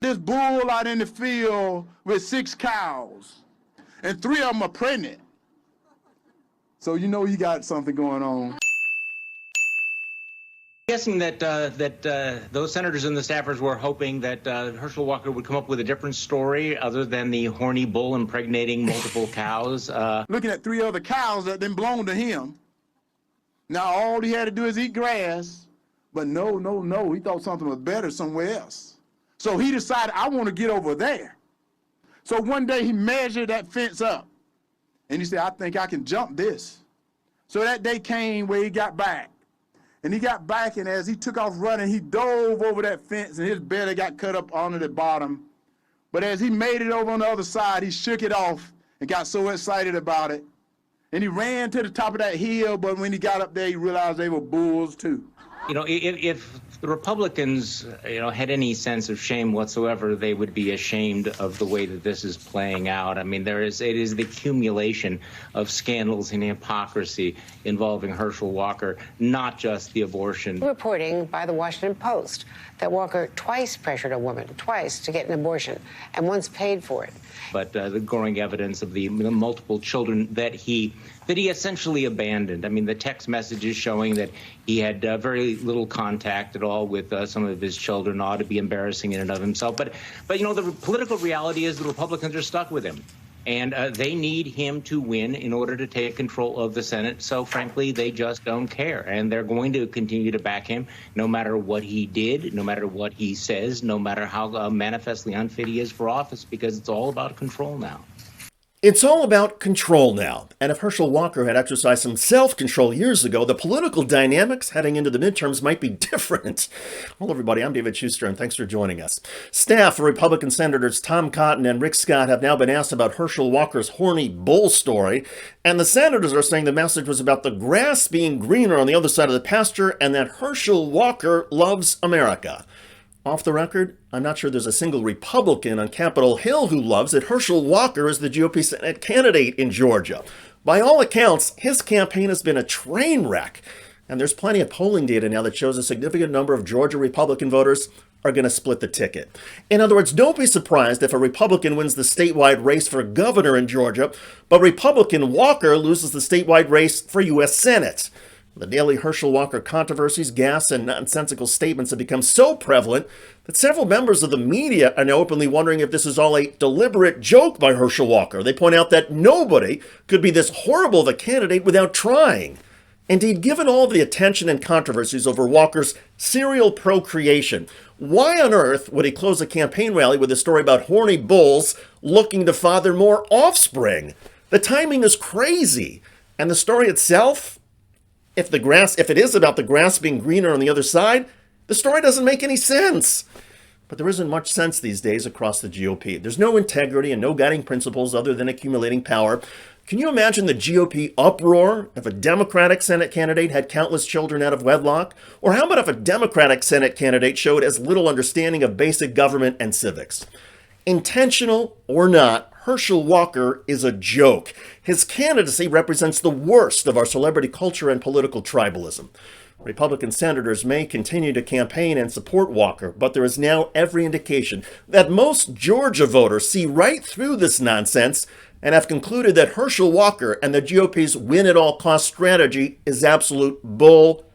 This bull out in the field with 6 cows, and 3 of them are pregnant. So you know he got something going on. Guessing that those senators and the staffers were hoping that Herschel Walker would come up with a different story other than the horny bull impregnating multiple cows. Looking at 3 other cows that didn't belong to him. Now all he had to do is eat grass, but no, he thought something was better somewhere else. So he decided, I want to get over there. So one day he measured that fence up, and he said, I think I can jump this. So that day came where he got back. And he got back, and as he took off running, he dove over that fence, and his belly got cut up onto the bottom. But as he made it over on the other side, he shook it off and got so excited about it. And he ran to the top of that hill, but when he got up there, he realized they were bulls too. You know, if the Republicans, had any sense of shame whatsoever, they would be ashamed of the way that this is playing out. I mean, it is the accumulation of scandals and hypocrisy involving Herschel Walker, not just the abortion. Reporting by the Washington Post that Walker twice pressured a woman, to get an abortion, and once paid for it. But the growing evidence of the multiple children that he essentially abandoned. I mean, the text messages showing that he had very little contact at all with some of his children ought to be embarrassing in and of himself. But the political reality is the Republicans are stuck with him. And they need him to win in order to take control of the Senate. So, frankly, they just don't care. And they're going to continue to back him no matter what he did, no matter what he says, no matter how manifestly unfit he is for office, because it's all about control now. It's all about control now, and if Herschel Walker had exercised some self-control years ago, the political dynamics heading into the midterms might be different. Well, everybody, I'm David Shuster, and thanks for joining us. Staff for Republican Senators Tom Cotton and Rick Scott have now been asked about Herschel Walker's horny bull story, and the senators are saying the message was about the grass being greener on the other side of the pasture and that Herschel Walker loves America. Off the record, I'm not sure there's a single Republican on Capitol Hill who loves that Herschel Walker is the GOP Senate candidate in Georgia. By all accounts, his campaign has been a train wreck. And there's plenty of polling data now that shows a significant number of Georgia Republican voters are going to split the ticket. In other words, don't be surprised if a Republican wins the statewide race for governor in Georgia, but Republican Walker loses the statewide race for U.S. Senate. The daily Herschel Walker controversies, gas, and nonsensical statements have become so prevalent that several members of the media are now openly wondering if this is all a deliberate joke by Herschel Walker. They point out that nobody could be this horrible of a candidate without trying. Indeed, given all the attention and controversies over Walker's serial procreation, why on earth would he close a campaign rally with a story about horny bulls looking to father more offspring? The timing is crazy. And the story itself? If it is about the grass being greener on the other side, the story doesn't make any sense. But there isn't much sense these days across the GOP. There's no integrity and no guiding principles other than accumulating power. Can you imagine the GOP uproar if a Democratic Senate candidate had countless children out of wedlock? Or how about if a Democratic Senate candidate showed as little understanding of basic government and civics? Intentional or not, Herschel Walker is a joke. His candidacy represents the worst of our celebrity culture and political tribalism. Republican senators may continue to campaign and support Walker, but there is now every indication that most Georgia voters see right through this nonsense and have concluded that Herschel Walker and the GOP's win-at-all-cost strategy is absolute bull